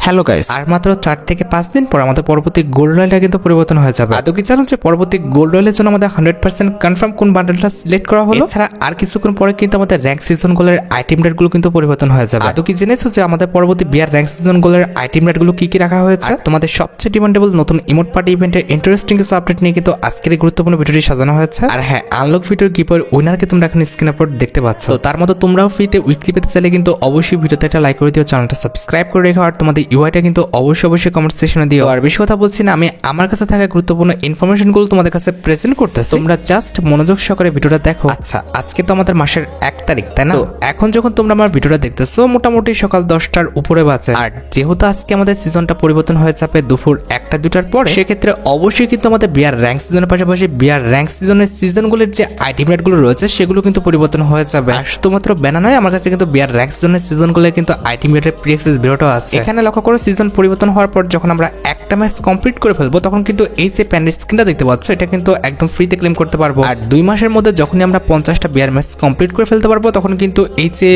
Hello guys, আর মাত্র 4 থেকে 5 দিন পর আমাদের পরবর্তী গোল্ড রয়্যালটা কিন্তু পরিবর্তন হয়ে যাবে। আদৌ কি জানেন যে পরবর্তী গোল্ড রয়্যালের জন্য আমাদের 100% কনফার্ম কোন বান্ডেলটা সিলেক্ট করা হলো? এছাড়া আর কিছুক্ষণ পরে কিন্তু আমাদের র‍্যাঙ্ক সিজন গোলের আইটেম রেটগুলো কিন্তু পরিবর্তন হয়ে যাবে। আদৌ কি জেনেছো যে আমাদের পরবর্তী বিয়ার র‍্যাঙ্ক সিজন গোলের আইটেম রেটগুলো কি কি রাখা হয়েছে? তোমাদের সবচেয়ে ডিমান্ডেবল নতুন ইমোট পার্টি ইভেন্টের ইন্টারেস্টিং কিছু আপডেট নিয়ে কিন্তু আজকের এই গুরুত্বপূর্ণ ভিডিওটি সাজানো হয়েছে। আর হ্যাঁ, আনলক ভিডিওর গিফের উইনারকে তোমরা এখন স্ক্রিন আপলোড দেখতে পাচ্ছ। তো তার মতো তোমরাও ফ্রিতে উইকলি পেতে চাইলে কিন্তু অবশ্যই ভিডিওতে একটা লাইক করে দিও, চ্যানেলটা সাবস্ক্রাইব করে রেখো, আর তোমাদের ইউআইটা কিন্তু অবশ্যই কমেন্ট সেকশনে দিও। আর বেশি কথা বলছি না, আমি আমার কাছে থাকা গুরুত্বপূর্ণ ইনফরমেশনগুলো তোমাদের কাছে প্রেজেন্ট করতেছি, তোমরা জাস্ট মনোযোগ সহকারে ভিডিওটা দেখো। আচ্ছা, আজকে তো আমাদের মাসের 1 তারিখ, তাই না? তো এখন যখন তোমরা আমার ভিডিওটা দেখতেছো মোটামুটি সকাল 10টার উপরে বাজে। আর যেহেতু আজকে আমাদের সিজনটা পরিবর্তন হয়ে যাবে দুপুর 1টা-2টার পরে, সেক্ষেত্রে অবশ্যই কিন্তু আমাদের বিয়ার র‍্যাঙ্ক সিজনের পাশাপাশি বিয়ার র‍্যাঙ্ক সিজনের সিজনগুলোর যে আইটেম রেটগুলো রয়েছে সেগুলো কিন্তু পরিবর্তন হয়ে যাবে। আর শুধুমাত্র ব্যানা নয়, আমার কাছে কিন্তু বিয়ার র‍্যাঙ্ক সিজনের সিজনগুলোর কিন্তু আইটেম রেটের প্রি অ্যাক্সেস ভিডিওটাও আছে। এখানে লক্ষ্য করো, সিজন পরিবর্তন হওয়ার পর যখন আমরা একটা ম্যাচ কমপ্লিট করে ফেলবো তখন কিন্তু এই যে প্যান্ডেল স্ক্রিনটা দেখতে পাচ্ছ এটা কিন্তু একদম ফ্রিতে ক্লেম করতে পারবো। আর 2 মাসের মধ্যে যখনই আমরা 50টা বিয়ার ম্যাচ কমপ্লিট করে ফেলতে পারবো তখন কিন্তু এই যে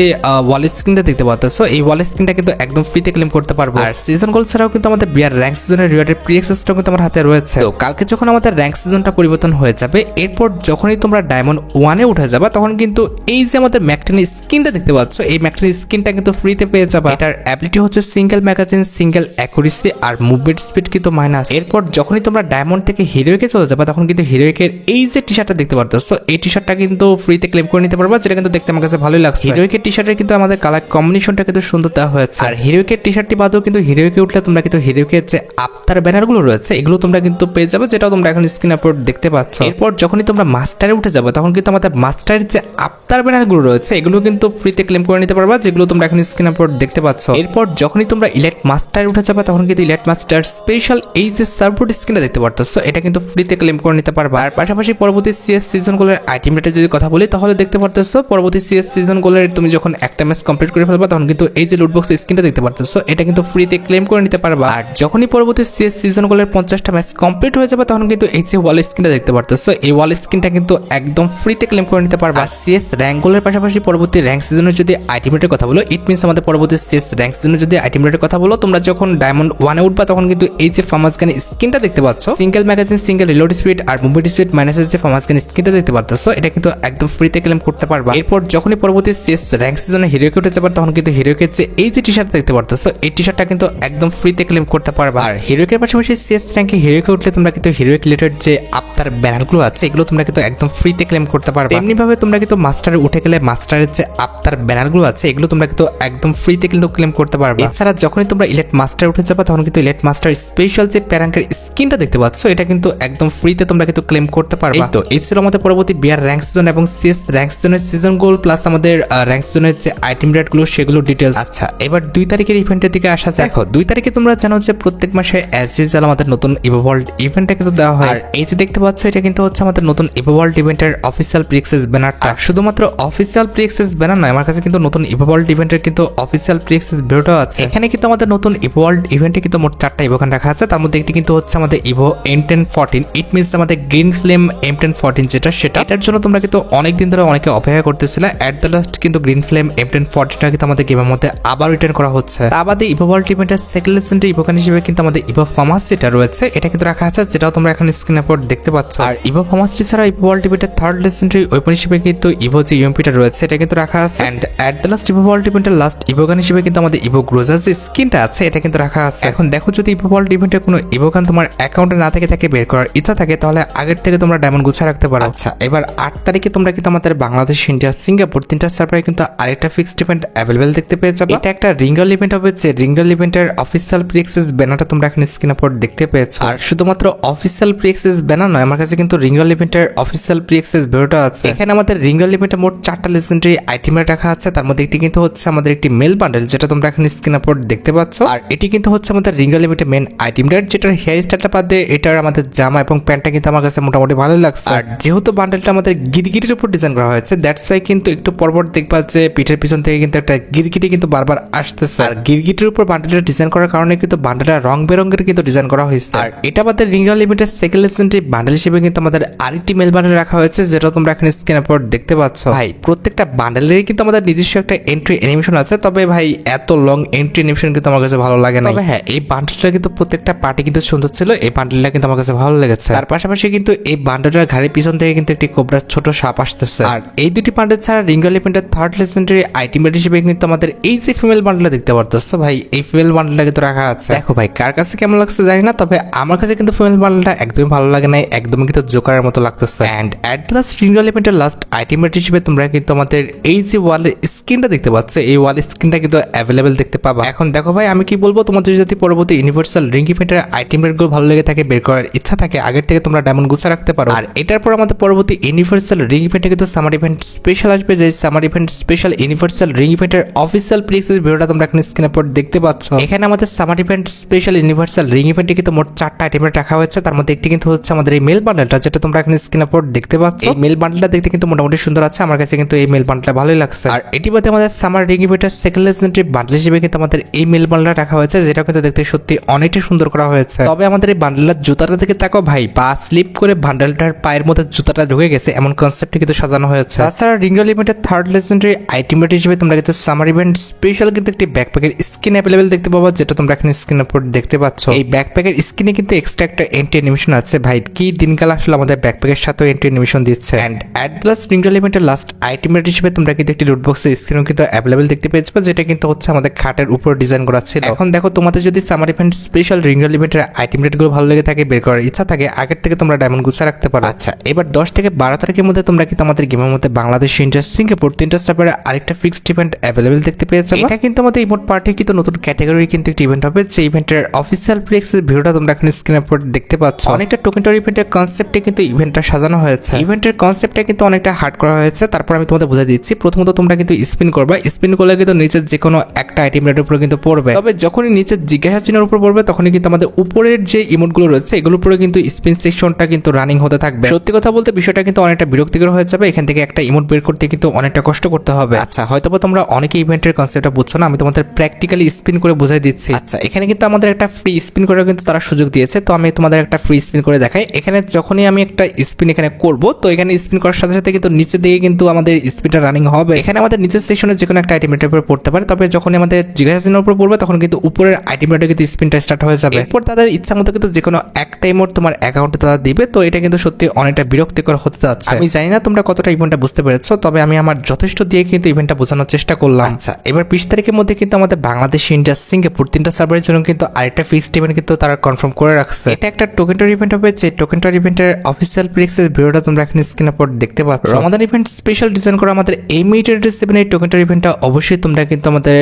ওয়াল স্ক্রিনটা দেখতে পাচ্ছ, এই ওয়াল স্ক্রিনটা কিন্তু একদম ফ্রিতে ক্লেম করতে পারবো। আর সিজন গোল ছাড়াও কিন্তু আমাদের বিয়ার র‍্যাঙ্ক সিজনের রিওয়ার্ডের প্রি অ্যাক্সেসটাও কিন্তু আমার হাতে রয়েছে। তো কালকে যখন আমাদের র‍্যাঙ্ক সিজনটা পরিবর্তন হয়ে যাবে, এরপর যখনই তোমরা ডায়মন্ড 1-এ উঠে যাবে তখন কিন্তু এই যে আমাদের ম্যাকটেনি স্কিনটা দেখতে পাচ্ছ, এই ম্যাকটেনি স্কিনটা কিন্তু ফ্রিতে পেয়ে যাবে। এটার অ্যাবিলিটি হচ্ছে সিঙ্গেল ম্যাগাজিন, সিঙ্গেল অ্যাকুরেসি আর মুভমেন্ট স্পিড কিন্তু মাইনাস। এরপর যখনই তোমরা ডায়মন্ড থেকে হিরোইকে চলে যাবে তখন কিন্তু হিরোইকের এই যে টি শার্টটা দেখতে পারতেছো, এই টি শার্টটা কিন্তু ফ্রিতে ক্লেম করে নিতে পারবা, যেটা কিন্তু দেখতে আমার কাছে ভালোই লাগছে। হিরোইকের টি শার্টের কিন্তু আমাদের কালার কম্বিনেশনটা কিন্তু সুন্দর দেওয়া হয়েছে। আর হিরোইকের টি শার্টটি বাদেও কিন্তু হিরোইকে উঠলে তোমরা কিন্তু হিরোইকের যে আফতার ব্যানারগুলো রয়েছে এগুলো তোমরা কিন্তু পেয়ে যাবে, যেটাও তোমরা এখন স্ক্রিন আপলোড দেখতে পাচ্ছ। এরপর যখনই তোমরা মাস্টারে উঠে যাবে তখন কিন্তু আমাদের মাস্টারের যে আফতার ব্যানারগুলো রয়েছে এগুলো কিন্তু ফ্রিতে ক্লেম করে নিতে পারবা, যেগুলো তোমরা এখন স্ক্রিন আপলোড দেখতে পাচ্ছ। এরপর যখনই তোমরা ইলাইট মাস্টারে উঠে যাবে তখন কিন্তু ইলাইট মাস্টার স্পেশাল এই যে সাপোর্ট স্ক্রিনটা দেখতে পারতেছো এটা কিন্তু ফ্রিতে ক্লেম করে নিতে পারবা। আর পাশাপাশি পরবর্তী সিএস সিজনগুলোর আইটেম রেটে যদি কথা বলি তাহলে দেখতে পারতেছো পরবর্তী সিএস সিজনগুলোর তুমি যখন একটা ম্যাচ কমপ্লিট করে ফেলবা তখন কিন্তু এই যে লুটবক্স স্ক্রিনটা দেখতে পারতেছো এটা কিন্তু ফ্রিতে ক্লেম করে নিতে পারবা। আর যখনই পরবর্তী সিএস সিজনগুলোর 50টা ম্যাচ কমপ্লিট হয়ে যাবে তখন কিন্তু এই যে ওয়াল স্ক্রিনটা দেখতে পারতেছো এই ওয়াল স্ক্রিনটা কিন্তু একদম ফ্রিতে ক্লেম করে নিতে পারবা। আর সিএস র্যাঙ্কগুলোর পাশাপাশি পরবর্তী র্যাঙ্ক সিজনের যদি আইটেম রেটের কথা বলো, ইট মিনস আমাদের পরবর্তী সিএস র্যাঙ্ক সিজনের যদি আইটেম রেটের কথা বলো, তোমরা যখন ডায়মন্ড 1-এ উঠবা তখন কিন্তু এই যে ফার্মাস গান স্কিনটা দেখতে পাচ্ছ, single magazine, single reload speed আর মুভমেন্ট স্পিড মাইনাসের যে ফার্মাস গান স্কিনটা দেখতে পারতেছো এটা কিন্তু একদম ফ্রিতে ক্লেম করতে পারবা। এরপর যখনই পরবর্তী সিএস র্যাঙ্ক সিজনে হিরোকে উঠে যাবে তখন কিন্তু হিরোকে যে এই যে টি শার্ট দেখতে পারতেছো এই টি শার্টটা কিন্তু একদম ফ্রিতে ক্লেম করতে পারবা। আর হিরোকের পাশাপাশি সিএস র্যাঙ্কে হিরোকে উঠলে তোমরা কিন্তু হিরোইক রিলেটেড যে আফতার ব্যানারগুলো আছে এগুলো তোমরা কিন্তু একদম ফ্রিতে ক্লেম করতে পারবা। এমনি ভাবে তোমরা কিন্তু মাস্টারে উঠে গেলে মাস্টারের যে আফতার ব্যানারগুলো আছে এগুলো তোমরা কিন্তু একদম ফ্রিতে কিন্তু ক্লেম করতে পারবা। এছাড়া যখনই তোমরা ইলেট মাস্টার উঠে যাবে তখন কিন্তু ইলেট মাস্টার স্পেশাল যে প্যারাঙ্কের স্কিনটা দেখতে পাচ্ছ এটা কিন্তু একদম ফ্রিতে তোমরা কিন্তু ক্লেম করতে পারবা। তো এই ছিল আমাদের পরবর্তী বিয়ার র‍্যাঙ্ক সিজন এবং সিএস র‍্যাঙ্ক সিজনের সিজন গোল প্লাস আমাদের র‍্যাঙ্ক সিজনের যে আইটেম রেটগুলো সেগুলো ডিটেইলস। আচ্ছা, এবার 2 তারিখের ইভেন্টের দিকে আসা যাক। দেখো 2 তারিখে তোমরা জানো যে প্রত্যেক মাসে অ্যাজ ইউজুয়াল আমাদের নতুন ইভো ওয়ার্ল্ড ইভেন্টটা কিন্তু দেওয়া হয়। আর এই যে দেখতে পাচ্ছ এটা কিন্তু হচ্ছে আমাদের নতুন ইভো ওয়ার্ল্ড ইভেন্টের অফিসিয়াল প্রি অ্যাক্সেস ব্যানারটা। শুধুমাত্র অফিসিয়াল প্রি অ্যাক্সেস ব্যানার নয়, আমার কাছে কিন্তু নতুন ইভো ওয়ার্ল্ড ইভেন্টের কিন্তু অফিসিয়াল প্রি অ্যাক্সেস ভিডিওটাও আছে। এখানে কিন্তু আমাদের নতুন ইভো ওয়ার্ল্ড ইভেন্টে কিন্তু মোট 4টা ইভোগান রাখা আছে, তার মধ্যে একটি কিন্তু হচ্ছে আমাদের ইভো M1014, ইট মিনস আমাদের গ্রিন ফ্লেম M1014 যেটা সেটা। এটার জন্য তোমরা কিন্তু অনেক দিন ধরে অনেকে অপেক্ষা করতেছিলে, এট দ্য লাস্ট কিন্তু গ্রিন ফ্লেম M1014টা কিন্তু আমাদের গেমের মধ্যে আবার রিটার্ন করা হচ্ছে। তা বাদে ইভো ওয়ার্ল্ড ইভেন্টের সেকেন্ড লেজেন্ডারি ইভোগান হিসেবে কিন্তু আমাদের ইভো ফার্মাস যেটা রয়েছে এটা কিন্তু রাখা আছে, যেটাও তোমরা এখন স্ক্রিনে পর দেখতে পাচ্ছ। আর ইভো ফার্মাসটি ছাড়া ইভো ওয়ার্ল্ড ইভেন্টের থার্ড লেজেন্ডারি ওয়েপন হিসেবে কিন্তু ইভো যে ইউএমপিটা রয়েছে এটা কিন্তু রাখা আছে। And at the last evo world ইভেন্টের লাস্ট ইভোগান হিসেবে কিন্তু আমাদের ইভো গ্রোজার যে স্কিনটা আছে এটা কিন্তু রাখা আছে। এখন দেখো যদি ইভো ওয়ার্ল্ড ইভেন্টের কোনো ইভোগান তোমার অ্যাকাউন্টে না থেকে বের করার ইচ্ছা থাকে তাহলে আগের থেকে তোমরা ডায়মন্ড গুছা রাখতে পারো। আচ্ছা, এবার 8 তারিখে তোমরা কিন্তু আমাদের বাংলাদেশ, ইন্ডিয়া, সিঙ্গাপুর 3টা সার্ভারে কিন্তু আরেকটা ফিক্সড ইভেন্ট অ্যাভেলেবেল দেখতে পেয়ে যাবে। এটা একটা রিংডল ইভেন্ট হবে, যে রিংডল ইভেন্টের অফিসিয়াল প্রি অ্যাক্সেস ব্যানারটা তোমরা এখন স্ক্রিন আপলোড দেখতে পেয়েছো। আর শুধুমাত্র অফিসিয়াল প্রি অ্যাক্সেস ব্যানার নয়, আমার কাছে কিন্তু রিংডল ইভেন্টের অফিসিয়াল প্রি অ্যাক্সেস ভিডিওটা আছে। এখানে আমাদের রিংডল ইভেন্টে মোট 4টা লেজেন্ডারি আইটেম রাখা আছে, তার মধ্যে একটি কিন্তু হচ্ছে আমাদের একটি মেল বান্ডেল যেটা তোমরা এখন স্ক্রিন আপলোড দেখতে পাচ্ছ। আর এটি কিন্তু হচ্ছে আমাদের রিংডল ইভেন্টের মেন আইটেম রেট, যেটার হেয়ার স্টাইলটা বাদ দিয়ে এটার আমাদের জামা এবং প্যান্টটা কিন্তু আমার কাছে মোটামুটি ভালো লাগছে। আর যেহেতু বান্ডেলটা আমাদের গিরগিটির উপর ডিজাইন করা হয়েছে, দ্যাটস ওয়াই কিন্তু একটু পরপর দেখবা যে পিঠের পিছন থেকে কিন্তু একটা গিরগিটি কিন্তু বারবার আসতেছে। আর গিরগিটির উপর বান্ডেলটা ডিজাইন করার কারণে কিন্তু বান্ডেলটা রং বেরঙের কিন্তু ডিজাইন করা হয়েছে। আর এটা আমাদের রিংডল ইভেন্টের সেকেন্ড লেজেন্ডারি বান্ডেল হিসেবে কিন্তু আমাদের আরেকটি মেল বান্ডেল রাখা হয়েছে, যেটা তোমরা এখন স্ক্রিনের উপর দেখতে পাচ্ছ। ভাই প্রত্যেকটা বান্ডেলেরই কিন্তু আমাদের নিজস্ব একটা এন্ট্রি অ্যানিমেশন আছে, তবে ভাই এত লং এন্ট্রি অ্যানিমেশন কিন্তু আমার আমার কাছে ভালো লাগে না। তবে হ্যাঁ, এই বান্ডেলটা কিন্তু প্রত্যেকটা পার্টি কিন্তু সুন্দর ছিল, এই বান্ডেলটা কিন্তু আমার কাছে ভালো লেগেছে। তার পাশাপাশি কিন্তু এই বান্ডেলটার ঘাড়ির পিছন থেকে কিন্তু একটি কোবরার ছোট সাপ আসতেছে। আর এই দুটি বান্ডেল ছাড়া রিঙ্গল ইভেন্টের থার্ড লেজেন্ডারি আইটেমেট হিসেবে কিন্তু আমাদের এই যে ফিমেল বান্ডেলটা দেখতে পারতেছো ভাই, এই ফিমেল বান্ডেলটা কিন্তু রাখা আছে। দেখো ভাই, কার কাছে কেমন লাগছে জানি না, তবে আমার কাছে কিন্তু ফিমেল বান্ডেলটা একদমই ভালো লাগে নাই, একদমই কিন্তু জোকারের মতো লাগতেছে। এন্ড অ্যাট লাস্ট রিঙ্গল ইভেন্টের লাস্ট আইটেমেট হিসেবে তোমরা কিন্তু আমাদের এই যে ওয়ালের স্কিনটা দেখতে পাচ্ছ, এই ওয়াল স্কিনটা কিন্তু অ্যাভেলেবেল দেখতে পাবা। এখন দেখো ভাই, আমি কি বলবো, তোমাদের যদি পরবর্তী ইউনিভার্সাল রিং ইভেন্টের আইটেমেট গুলো ভালো লেগে থাকে, বের করার ইচ্ছা থাকে, আগের থেকে তোমরা ডায়মন্ড গুছা রাখতে পারো। আর এটার পর আমাদের পরবর্তী ইউনিভার্সাল রিং ইভেন্টে কিন্তু সামার ইভেন্ট স্পেশাল আসবে, যে summer event special universal ring ইভেন্টের অফিসিয়াল প্রিক্সেস ভিডিওটা তোমরা এখন স্ক্রিনের পর দেখতে পাচ্ছ। এখানে আমাদের summer event special universal ring ইভেন্টে কিন্তু মোট 4টা আইটেমেট রাখা হয়েছে, তার মধ্যে একটি কিন্তু হচ্ছে আমাদের এই মেল বান্ডেলটা, যেটা তোমরা এখন স্ক্রিনের পর দেখতে পাচ্ছ। এই মেল বান্ডেলটা দেখতে কিন্তু মোটামুটি সুন্দর আছে, আমার কাছে কিন্তু এই মেল বান্ডেলটা ভালোই লাগছে। আর এটি বাদে আমাদের সামার রিং ইভেন্টের সেকেন্ড লেজেন্ডারি বান্ডেল হিসেবে কিন্তু আমাদের এই মেল বান্ডেলটা রাখা হয়েছে, যেটা কিন্তু দেখতে সত্যি অনেকটা সুন্দর করা হয়েছে। তবে আমাদের এই বান্ডেলটার জুতাটা থেকে তাকাও ভাই, পা স্লিপ করে বান্ডেলটার পায়ের মধ্যে জুতাটা ঢুকে গেছে, এমন কনসেপ্টে কিন্তু সাজানো হয়েছে। তাছাড়া রিঙ্গল ইভেন্টের থার্ড লেজেন্ডারি আইটেমেট হিসেবে তোমরা কিন্তু সামার ইভেন্ট স্পেশাল কিন্তু একটি ব্যাকপ্যাকের স্কিন অ্যাভেলেবেল দেখতে পাবো, যেটা তোমরা এখানে স্ক্রিনের উপর দেখতে পাচ্ছ। এই ব্যাকপ্যাকের স্কিনে কিন্তু এক্সট্রা একটা এন্ট্রি অ্যানিমেশন আছে ভাই, কি দিনকাল আসলে আমাদের ব্যাকপ্যাকের সাথেও এন্ট্রি অ্যানিমেশন দিচ্ছে। এন্ড অ্যাট লাস্ট রিঙ্গল ইভেন্টের লাস্ট আইটেমেট হিসেবে তোমরা কিন্তু একটি লুট বক্সের স্ক্রিনও কিন্তু অ্যাভেলেবেল দেখতে পেয়েছো, যেটা কিন্তু হচ্ছে আমাদের খাটের উপর ডিজাইন করা ছিল। এখন দেখো, তোমাদের যদি সামার ইভেন্ট স্পেশাল রিঙ্গল ইভেন্টের আইটেম রেটগুলো ভালো লেগে থাকে, বের করার ইচ্ছা থাকে, আগের থেকে তোমরা ডায়মন্ড গুছা রাখতে পারো। আচ্ছা, এবার 10 থেকে 12 তারিখের মধ্যে তোমরা কিন্তু আমাদের গেমের মধ্যে বাংলাদেশ, ইন্ডিয়া, সিঙ্গাপুর 3টা সার্ভারে আরেকটা ফিক্সড ইভেন্ট অ্যাভেলেবেল দেখতে পেয়েছো। এটা কিন্তু আমাদের ইমোট পার্টি কিন্তু নতুন ক্যাটাগরি কিন্তু একটি ইভেন্ট হবে, যে ইভেন্টের অফিসিয়াল প্রিক্সেস ভিডিওটা তোমরা এখন স্ক্রিনের উপর দেখতে পাচ্ছ। অনেকটা টোকেনটার ইভেন্টের কনসেপ্টে কিন্তু ইভেন্টটা সাজানো হয়েছে। ইভেন্টের কনসেপ্টটা কিন্তু অনেকটা হার্ড করা হয়েছে, তারপর আমি তোমাদের বুঝিয়ে দিচ্ছি। প্রথমত তোমরা কিন্তু স্পিন করবা, স্পিন করলে কিন্তু নিচের যে কোনো একটা আইটেম রেটের উপর কিন্তু পড়বে। তবে যখনই নিচের জিজ্ঞাসা চিহ্নের উপর পড়বে, তখনই কিন্তু আমাদের উপরের যে ইমোটগুলো রয়েছে এগুলোর উপরে কিন্তু স্পিন সেকশনটা কিন্তু রানিং হতে থাকবে। সত্যি কথা বলতে বিষয়টা কিন্তু অনেকটা বিরক্তিকর হয়ে যাবে, এখান থেকে একটা ইমোট বের করতে কিন্তু অনেকটা কষ্ট করতে হবে। আচ্ছা, হয়তোবা তোমরা অনেকে ইভেন্টের কনসেপ্টটা বুঝছো না, আমি তোমাদের প্র্যাকটিক্যালি স্পিন করে বোঝাই দিচ্ছি। আচ্ছা, এখানে কিন্তু আমাদের একটা ফ্রি স্পিন করার কিন্তু তারা সুযোগ দিয়েছে, তো আমি তোমাদের একটা ফ্রি স্পিন করে দেখাই। এখানে যখনই আমি একটা স্পিন এখানে করব, তো এখানে স্পিন করার সাথে সাথে কিন্তু নিচে দিকে কিন্তু আমাদের স্পিনটা রানিং হবে। এখানে আমাদের নিচের সেকশনে যে কোনো একটা আইটেম রেটের উপর পড়তে পারে, তবে যখনই আমাদের জিজ্ঞাসা চিহ্নের উপর পড়বে, তখন কিন্তু উপরের আইটেম রেটে কিন্তু স্পিনটা স্টার্ট হয়ে যাবে। এরপর তাদের ইচ্ছা মতো কিন্তু যে কোনো একটা ইমোট তোমার অ্যাকাউন্টে তারা দিবে, তো এটা কিন্তু সত্যি অনেকটা বিরক্তিকর হতে যাচ্ছে। আমি জানি না তোমরা কতটা ইভেন্টটা বুঝতে পেরেছো, তবে আমি আমার যথেষ্ট দিয়ে কিন্তু ইভেন্টটা বোঝানোর চেষ্টা করলাম। আচ্ছা, এবার 20 তারিখের মধ্যে কিন্তু আমাদের বাংলাদেশ, ইন্ডিয়া, সিঙ্গাপুর 3টা সার্ভারের জন্য কিন্তু আরেকটা ফিক্সড ইভেন্ট কিন্তু তারা কনফার্ম করে রাখছে। এটা একটা টোকেনটার ইভেন্ট হবে, যে টোকেনটার ইভেন্টের অফিসিয়াল প্রিক্সেস ভিডিওটা তোমরা এখন স্ক্রিনের উপর দেখতে পাচ্ছ। রমাদান ইভেন্ট স্পেশাল ডিজাইন করা আমাদের এই মিটার এই টোকেনটার ইভেন্টটা অবশ্যই তোমরা কিন্তু আমাদের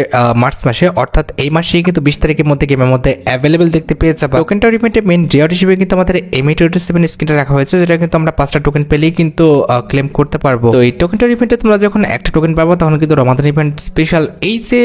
মার্চ মাসে, অর্থাৎ এই মাসেই কিন্তু 20 তারিখের মধ্যে গেমের মধ্যে অ্যাভেলেবেল দেখতে পেয়ে যাবে। টোকেনটার ইভেন্টের মেইন রিওয়ার্ড হিসেবে কিন্তু আমাদের এই মিটার স্ক্রিনটা রাখা হয়েছে, যেটা কিন্তু আমরা 5টা টোকেন পেলেই কিন্তু ক্লেম করতে পারবো। তো এই টোকেনটার ইভেন্টে তোমরা যখন একটা টোকেন পাবো, তখন কিন্তু রমাদান ইভেন্ট স্পেশাল এই যে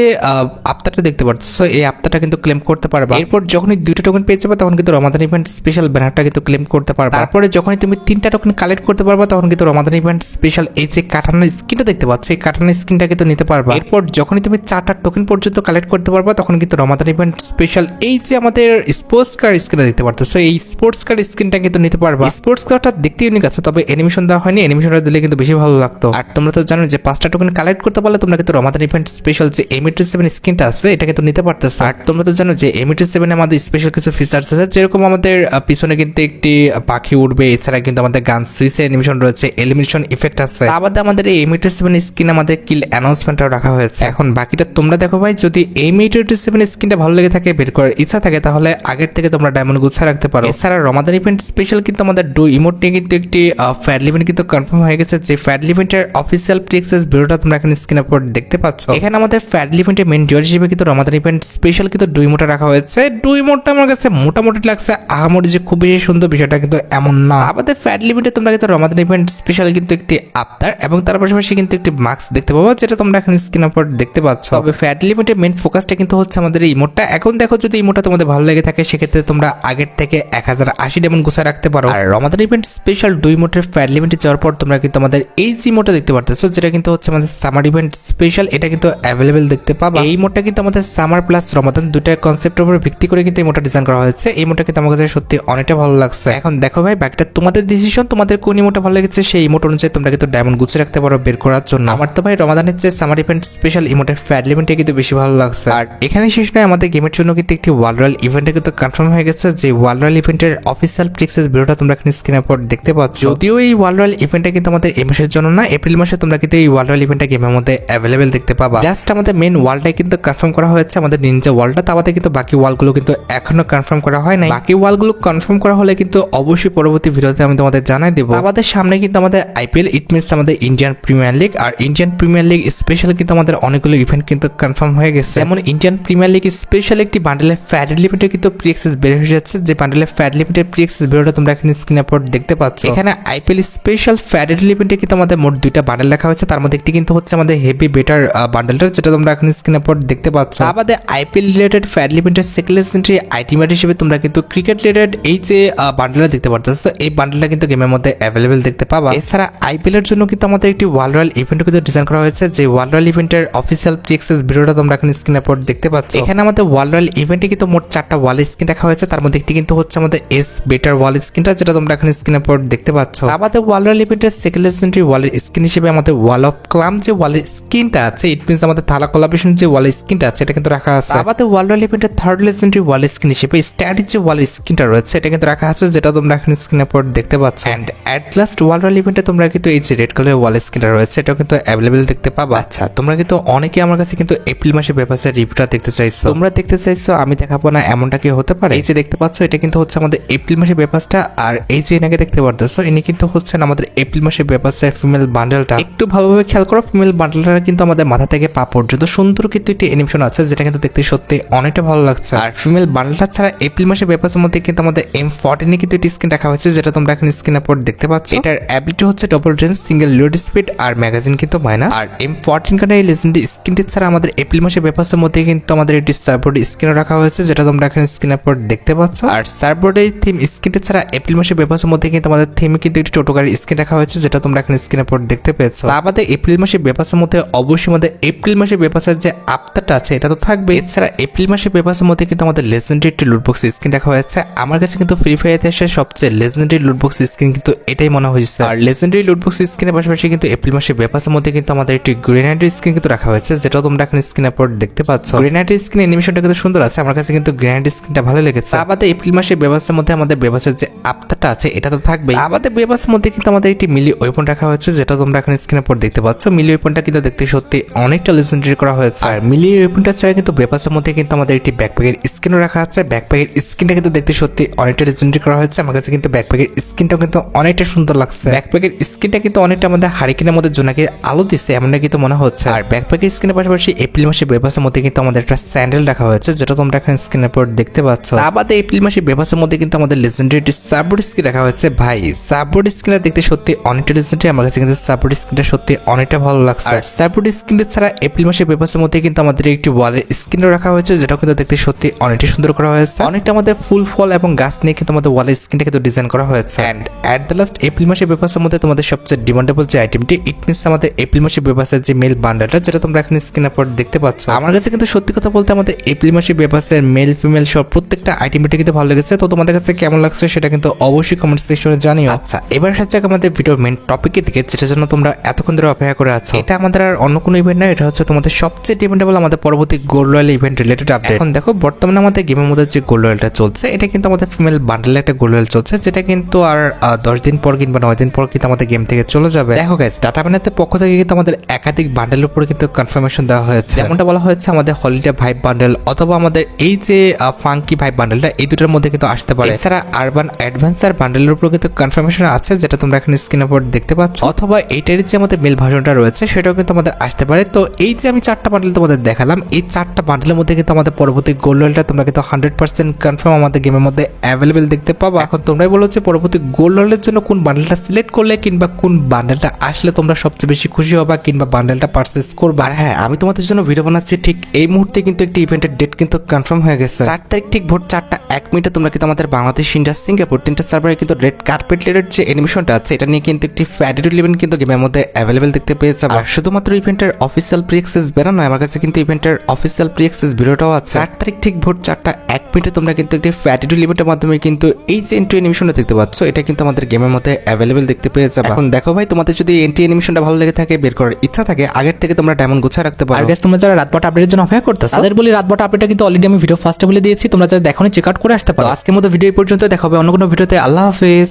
আফতারটা দেখতে পাচ্ছ, এই আফতারটা কিন্তু ক্লেম করতে পারবা। এরপর যখনই 2টা টোকেন পেয়ে যাবে, তখন কিন্তু রমাদান ইভেন্ট স্পেশাল ব্যানারটা কিন্তু ক্লেম করতে পারবা। তারপরে যখনই তুমি 3টা টোকেন কালেক্ট করতে পারবা, তখন কিন্তু রমাদান ইভেন্ট স্পেশাল এই যে কাটানোর স্কিনটা দেখতে পাচ্ছ, এই কাটানোর স্কিনটা কিন্তু নিতে পারবা। এরপর যখনই তুমি 4টা টোকেন পর্যন্ত কালেক্ট করতে পারবা, তখন কিন্তু রমাদান ইভেন্ট স্পেশাল এই যে আমাদের স্পোর্টস কার স্কিনটা দেখতে পারতেছো, এই স্পোর্টস কার স্কিনটা কিন্তু নিতে পারবা। স্পোর্টস কারটা দেখতে ইউনিক আছে, তবে অ্যানিমেশন দেওয়া হয়নি, অ্যানিমেশনটা দিলে কিন্তু বেশি ভালো লাগতো। আর তোমরা তো জানো যে 5টা টোকেন কালেক্ট করতে পারলে তোমরা কিন্তু রমাদান ইভেন্ট স্পেশাল যে M87 স্কিনটা আছে, এটা কিন্তু নিতে পারতেছো। আর তোমরা তো জানো যে M87 আমাদের স্পেশাল কিছু ফিচার্স আছে, যেরকম আমাদের পিছনে কিন্তু একটি পাখি উঠবে, এছাড়া কিন্তু আমাদের গান সুইচের অ্যানিমেশন রয়েছে, এলিমিনেশন ইফেক্ট আছে। তার বাদে আমাদের এই M87 স্কিন আমাদের কিল অ্যানাউন্সমেন্টটাও রাখা হয়েছে। এখন বাকিটা তোমরা দেখো ভাই, যদি M87 স্কিনটা ভালো লেগে থাকে, বের করার ইচ্ছা থাকে, তাহলে আগের থেকে তোমরা ডায়মন্ড গুছা রাখতে পারো। এছাড়া রমাদান ইভেন্ট স্পেশাল কিন্তু আমাদের ডু ইমোট নিয়ে কিন্তু একটি ফ্যাড ইভেন্ট কিন্তু কনফার্ম হয়ে গেছে, যে ফ্যাড ইভেন্টের অফিসিয়াল প্রিক্সেস ভিডিওটা তোমরা এখন স্ক্রিনের উপর দেখতে পাচ্ছ। এখানে আমাদের ফ্যাড ইভেন্টের মেইন ডিওর হিসেবে কিন্তু রমাদান ইভেন্ট স্পেশাল কিন্তু ডু ইমোটা রাখা হয়েছে। ডু ইমোটটা আমার কাছে মোটামুটি লাগছে, আহামরি যে খুব বেশি সুন্দর বিষয়টা কিন্তু এমন না। আমাদের ফ্যাড ইভেন্টে তোমরা কিন্তু রমাদান ইভেন্ট স্পেশাল কিন্তু একটি আফতার এবং তার পাশাপাশি কিন্তু একটি মাস্ক দেখতে পাবো, যেটা তোমরা এখন স্ক্রিনের উপর দেখতে পাচ্ছ। তবে ফ্যাড ইভেন্টের মেইন ফোকাসটা কিন্তু হচ্ছে আমাদের এই ইমোটটা। এখন দেখো, যদি ইমোটটা তোমাদের ভালো লেগে থাকে, সেক্ষেত্রে তোমরা আগের থেকে 1080 ডায়মন্ড গুছা রাখতে পারো। আর রমাদান ইভেন্ট স্পেশাল ডু ইমোটের ফ্যাড ইভেন্টে যাওয়ার পর তোমরা কিন্তু আমাদের এই যে ইমোটটা দেখতে পারতেছো, যেটা কিন্তু হচ্ছে আমাদের সামার ইভেন্ট স্পেশাল, এটা কিন্তু অ্যাভেলেবেল দেখতে পাবা। এই ইমোটটা কিন্তু আমাদের সামার প্লাস রমাদান দুইটা কনসেপ্টের উপর ভিত্তি করে কিন্তু ইমোটটা ডিজাইন করা হয়েছে। এই ইমোটটা কিন্তু আমার কাছে সত্যি অনেকটা ভালো লাগছে। এখন দেখো ভাই, বাকিটা তোমাদের ডিসিশন, তোমাদের কোন ইমোটটা ভালো লেগেছে সেই ইমোট অনুযায়ী তোমরা কিন্তু ডায়মন্ড গুছিয়ে রাখতে পারো বের করার জন্য। আমার তো ভাই রমাদানের চেয়ে সামার ইভেন্ট স্পেশাল ইমোটের ফ্যাড ইভেন্টে কিন্তু বেশি ভালো লাগছে। আর এখানে এখানে শেষ নয়, আমাদের গেমের জন্য কিন্তু একটি ওয়ার্ল্ড রয়্যাল ইভেন্টে কিন্তু কনফার্ম হয়ে গেছে। যে ওয়ার্ল্ড রয়্যাল ইভেন্টের অফিসিয়াল প্রিক্সেস ভিডিওটা তোমরা এখানে স্ক্রিনের পর দেখতে পাচ্ছ। যদিও এই ওয়ার্ল্ড রয়্যাল ইভেন্টটা কিন্তু আমাদের এই মাসের জন্য না, এপ্রিল মাসে তোমরা কিন্তু এই ওয়ার্ল্ড রয়্যাল ইভেন্টটা গেমের মধ্যে অ্যাভেলেবেল দেখতে পাবা। জাস্ট আমাদের মেন ওয়ালটাই কিন্তু কনফার্ম করা হয়েছে, আমাদের নিনজা ওয়ালটা। তার কিন্তু বাকি ওয়ালগুলো কিন্তু এখনো কনফার্ম করা হয় নাই। বাকি ওয়ালগুলো কনফার্ম করা হলে কিন্তু অবশ্যই পরবর্তী ভিডিওতে আমি তোমাদের জানাই দেবো। আমাদের সামনে কিন্তু আমাদের আইপিএল, ইট মিনস আমাদের ইন্ডিয়ান প্রিমিয়ার লিগ, আর ইন্ডিয়ান প্রিমিয়ার লিগ স্পেশাল কিন্তু আমাদের অনেকগুলো ইভেন্ট কিন্তু কনফার্ম হয়ে গেছে। যেমন ইন্ডিয়ান প্রিমিয়ার লিগ স্পেশাল একটি বান্ডেলের ফ্যাট লিমিটের কিন্তু প্রি অ্যাক্সেস বের হয়ে যাচ্ছে। যে বান্ডেলের ফ্যাট লিমিটের প্রি অ্যাক্সেস ভিডিওটা তোমরা এখানে স্ক্রিনের পর দেখতে পাচ্ছ। এখানে আইপিএল স্পেশাল ফ্যাট লিমিটে কিন্তু আমাদের মোট 2টা বান্ডেল রাখা হয়েছে। তার মধ্যে একটি কিন্তু হচ্ছে আমাদের হেভি বেটার বান্ডেলটা, যেটা তোমরা এখানে স্ক্রিনের পর দেখতে পাচ্ছ। আমাদের আইপিএল রিলেটেড ফ্যাট লিমিটের সেকেন্ডারি আইটেমার হিসেবে তোমরা কিন্তু ক্রিকেট রিলেটেড এই যে বান্ডেলটা দেখতে পারতেছো, এই বান্ডেলটা কিন্তু গেমের মধ্যে অ্যাভেলেবেল দেখতে পাবা। এছাড়া আইপিএল এর জন্য কিন্তু আমাদের একটি ওয়ার্ল্ড রয়্যাল ইভেন্ট কিন্তু ডিজাইন করা হয়েছে। যে ওয়ার্ল্ড রয়্যাল ইভেন্টের অফিসিয়াল প্রি অ্যাক্সেস ভিডিওটা তোমরা এখানে স্ক্রিনের পর দেখতে পাচ্ছ। এখানে আমাদের ওয়ার্ল্ড রয়্যাল ইভেন্টে কিন্তু মোট 4টা ওয়াল স্ক্রিন রাখা হয়েছে। তার মধ্যে একটি কিন্তু হচ্ছে আমাদের এস বেটার ওয়াল স্ক্রিনটা, যেটা তোমরা এখানে স্ক্রিনের পর দেখতে পাচ্ছ। আমাদের ওয়ার্ল্ড রয়্যাল ইভেন্টের সেকেন্ডারি ওয়াল স্ক্রিন হিসেবে আমাদের ওয়াল অফ ক্লাম যে ওয়াল স্ক্রিনটা আছে, ইট মিনস আমাদের থালা কোলাবরেশন যে ওয়াল স্ক্রিনটা আছে, এটা কিন্তু রাখা আছে। আমাদের ওয়ার্ল্ড রয়্যাল ইভেন্টের থার্ড লেজেন্ডারি ওয়াল স্ক্রিন হিসেবে স্ট্যাটিক যে ওয়াল স্ক্রিনটা রয়েছে, এটা কিন্তু রাখা আছে, যেটা তোমরা এখানে স্ক্রিনের পর দেখতে পাচ্ছ। And at last world royal ইভেন্টে তোমরা কিন্তু এই যে রেড কালারের ওয়াল স্ক্রিনটা রয়েছে, এটাও কিন্তু অ্যাভেলেবেল দেখতে পাবা। আচ্ছা, তোমরা কিন্তু অনেকে আমার কাছে কিন্তু এপ্রিল মাসে পেপারসের রিভিউটা দেখতে চাইছো। তোমরা দেখতে চাইছো আমি দেখাবো না, এমনটা কি হতে পারে? এই যে দেখতে পাচ্ছ, এটা কিন্তু হচ্ছে আমাদের এপ্রিল মাসে পেপারসটা। আর এই যে এনাকে দেখতে পারতেছো, ইনি কিন্তু হচ্ছেন আমাদের এপ্রিল মাসে পেপারসের ফিমেল বান্ডেলটা। একটু ভালোভাবে খেয়াল করো, ফিমেল বান্ডেলটা কিন্তু আমাদের মাথা থেকে পা পর্যন্ত সুন্দর কিন্তু একটি অ্যানিমেশন আছে, যেটা কিন্তু দেখতে সত্যি অনেকটা ভালো লাগছে। আর ফিমেল বান্ডেলটা ছাড়া এপ্রিল মাসে পেপারসের মধ্যে কিন্তু আমাদের M14 কিন্তু একটি স্ক্রিন রাখা হয়েছে, যেটা তোমরা এখন স্ক্রিনের পর দেখতে পাচ্ছ। এটার অ্যাবিলিটি হচ্ছে double range, single load speed, আর ম্যাগাজিন কিন্তু মাইনাস। আর M14 কার্ডের এই লেজেন্ডারি স্ক্রিনটি ছাড়া আমাদের এপ্রিল মাসে পেপারসের মধ্যে কিন্তু আমাদের একটি সার্ভবোর্ড স্ক্রিন রাখা হয়েছে, যেটা তোমরা এখন স্ক্রিনের পর দেখতে পাচ্ছ। আর সার্ভবোর্ডের থিম স্ক্রিনটি ছাড়া এপ্রিল মাসে পেপারসের মধ্যে কিন্তু আমাদের থিমে কিন্তু একটি টোটো গাড়ির স্ক্রিন রাখা হয়েছে, যেটা তোমরা এখন স্ক্রিনের পর দেখতে পেয়েছো। আমাদের এপ্রিল মাসে পেপারসের মধ্যে অবশ্যই আমাদের এপ্রিল মাসে পেপারসের যে আফতারটা আছে, এটা তো থাকবে। এছাড়া এপ্রিল মাসে পেপারসের মধ্যে কিন্তু আমাদের লেজেন্ডারি একটি লুটবক্স স্ক্রিন রাখা হয়েছে। আমার কাছে কিন্তু ফ্রি ফায়ার ইতিহাসের সবচেয়ে লেজেন্ডারি লুটবক্স স্ক্রিন কিন্তু এটাই মনে হয়েছে। আর লেজেন্ডারি লুটবক্স স্ক্রিনের পাশাপাশি কিন্তু এপ্রিল মাসে পেপারসের মধ্যে কিন্তু আমাদের একটি গ্রেনাইডের স্ক্রিন কিন্তু রাখা হয়েছে, যেটা তোমরা এখন স্ক্রিনের পর দেখতে পাচ্ছ। গ্রেনাইডের স্ক্রিন অ্যানিমেশনটা কিন্তু সুন্দর আছে, আমার কাছে কিন্তু গ্রেনাইডের স্ক্রিনটা ভালো লেগেছে। আমাদের এপ্রিল মাসে পেপারসের মধ্যে আমাদের পেপারসের যে আফতারটা আছে, এটা তো থাকবে। আমাদের পেপারসের মধ্যে কিন্তু আমাদের একটি মিলি ওয়েপন রাখা হয়েছে, যেটা তোমরা এখন স্ক্রিনের পর দেখতে পাচ্ছ। মিলি ওয়েপনটা কিন্তু দেখতে সত্যি অনেকটা লেজেন্ডারি করা হয়েছে। আর মিলি ওয়েপনটা ছাড়া কিন্তু পেপারসের মধ্যে কিন্তু আমাদের একটি ব্যাকপ্যাকের স্ক্রিনও রাখা আছে। ব্যাকপ্যাকের স্ক্রিনটা কিন্তু দেখতে সত্যি অনেকটা লেজেন্ডারি করা হয়েছে। আমার কাছে কিন্তু ব্যাকপ্যাকের স্ক্রিনটাও কিন্তু অনেকটা সুন্দর লাগছে। ব্যাকপ্যাকের স্ক্রিনটা কিন্তু অনেকটা আমাদের হারিকেনের মধ্যে জোনাকে আলো দিচ্ছে, এমনটা কিন্তু মনে হচ্ছে। আর ব্যাকপ্যাকের স্ক্রিনের পাশাপাশি এপ্রিল মাসে পেপারসের মধ্যে কিন্তু আমাদের একটা স্যান্ডেল রাখা হয়েছে, যেটা তোমরা এখন স্ক্রিনের পর দেখতে পাচ্ছ। আমাদের এপ্রিল মাসে পেপারসের মধ্যে কিন্তু আমাদের লেজেন্ডারি সাববোর্ড স্ক্রিন রাখা হয়েছে। ভাই, সাববোর্ড স্ক্রিনটা দেখতে সত্যি অনেকটা লেজেন্ডারি, আমার কাছে কিন্তু সাববোর্ড স্ক্রিনটা সত্যি অনেকটা ভালো লাগছে। আর সাববোর্ড স্ক্রিন ছাড়া এপ্রিল মাসে পেপারসের মধ্যে কিন্তু আমাদের একটি ওয়ালের স্ক্রিনও রাখা হয়েছে, যেটা কিন্তু দেখতে সত্যি অনেকটা সুন্দর করা হয়েছে। অনেকটা আমাদের ফুল ফল এবং গাছ নিয়ে কিন্তু আমাদের ওয়ালের স্ক্রিনটা কিন্তু ডিজাইন করা হয়েছে। And at the last April মাসে পেপারসের মধ্যে তোমাদের সবচেয়ে ডিমান্ডেবল যে আইটেমটি, ইট মিনস আমাদের এপ্রিল মাসে পেপারসের যে মেল বান্ডেলটা, যেটা তোমরা এখন স্ক্রিনের পর দেখতে পাচ্ছ। আমার কাছে কিন্তু সত্যি কথা বলতে আমাদের এপ্রিল মাসে পেপারসের মেল ফিমেল সব প্রত্যেকটা আইটেমটা কিন্তু ভালো লেগেছে। তো তোমাদের কাছে কেমন লাগছে সেটা কিন্তু অবশ্যই কমেন্ট সেকশনে জানিও। আচ্ছা, এবার সাথে আমাদের ভিডিওর মেন টপিকের দিকে, যেটার জন্য তোমরা এতক্ষণ ধরে অপেক্ষা করে আছো। এটা আমাদের আর অন্য কোনো ইভেন্ট না, এটা হচ্ছে তোমাদের সবচেয়ে ডিমান্ডেবল আমাদের পরবর্তী gold royal event related update. এখন দেখো, বর্তমানে আমাদের গেমের মধ্যে যে গোল্ড রয়্যালটা চলছে, এটা কিন্তু আমাদের ফিমেল বান্ডেলে একটা গোল্ড রয়্যাল চলছে, যেটা কিন্তু আর 10 দিন পর কিংবা 9 দিন পর কিন্তু আমাদের গেম থেকে চলে যাবে। দেখো গাইস, ডাটা বানাতে পক্ষ থেকে কিন্তু আমাদের একাধিক বান্ডেলের উপরে কিন্তু কনফার্মেশন দেওয়া হয়েছে। যেমনটা বলা হয়েছে আমাদের হলিডে ভাইব বান্ডেল অথবা আমাদের এই যে ফাঙ্কি ভাইব বান্ডেলটা, এই দুটোর মধ্যে কিন্তু আসতে পারে। এছাড়া আরবান অ্যাডভেঞ্চার বান্ডেলের উপর কিন্তু কনফার্মেশন আছে, যেটা তোমরা এখন স্ক্রিনের উপর দেখতে পাচ্ছ। অথবা এইটারই যে আমাদের মেল ভার্সনটা রয়েছে, সেটাও কিন্তু আমাদের আসতে পারে। তো এই যে আমি 4টা বান্ডেল তোমাদের দেখালাম, এই 4টা বান্ডেলের মধ্যে কিন্তু আমাদের পরবর্তী গোল্ড রয়্যালটা তোমরা কিন্তু 100% কনফার্ম আমাদের গেমের মধ্যে অ্যাভেলেবেল দেখতে পাবো। এখন তোমরাই বলো যে পরবর্তী গোল্ড রয়্যালের জন্য কোন বান্ডেলটা সিলেক্ট করলে কিংবা কোন বান্ডেলটা আসলে তোমরা সবচেয়ে বেশি খুশি হবা কিংবা বান্ডেলটা পারচেজ করবা। আর হ্যাঁ, আমি তোমাদের জন্য ভিডিও বানাচ্ছি ঠিক এই মুহূর্তে কিন্তু একটি ইভেন্টের ডেট কিন্তু কনফার্ম হয়ে গেছে। 4 তারিখ ঠিক ভোর 4টা 1 মিনিটে তোমরা কিন্তু আমাদের বাংলাদেশ, ইন্ডিয়া, সিঙ্গাপুর 3টা সার্ভারে কিন্তু রেড কার্পেট লেডের যে অ্যানিমেশনটা আছে, এটা নিয়ে কিন্তু একটি ফ্যাডেড ইভেন্ট কিন্তু গেমের মধ্যে অ্যাভেলেবেল দেখতে পেয়ে যাবে। আর শুধুমাত্র ইভেন্টের অফিসিয়াল প্রি অ্যাক্সেস বেরোনো নয়, আমার কাছে কিন্তু ইভেন্টের অফিসিয়াল প্রি অ্যাক্সেস ভিডিওটাও আছে। 4 তারিখ ঠিক ভোর 4টা 1 মিনিটে তোমরা কিন্তু একটি ফ্যাডেড ইভেন্টের মাধ্যমে কিন্তু এই যে এন্ট্রি অ্যানিমেশনটা দেখতে পাচ্ছ, এটা কিন্তু আমাদের গেমের মধ্যে অ্যাভেলেবেল দেখতে পেয়ে যাবে। এখন দেখো ভাই, তোমাদের যদি এন্ট্রি অ্যানিমেশনটা ভালো লেগে থাকে, বের করার ইচ্ছা থাকে, আগের থেকে তোমরা ডায়মন্ড গুছিয়ে রাখতে পারো। আর গাইস, তোমরা যারা রাত 8টা আপডেটের জন্য অপেক্ষা করতে করতেছো তাদের বলি রাত 12টা আপডেটটা কিন্তু অলরেডি আমি ভিডিও ফার্স্টে বলে দিয়েছি, তোমরা যারা দেখোনি চেক আউট করে আসতে পারো। আজকের মতো ভিডিও পর্যন্ত দেখা হবে অন্য কোনো ভিডিওতে। আল্লাহ হাফেজ।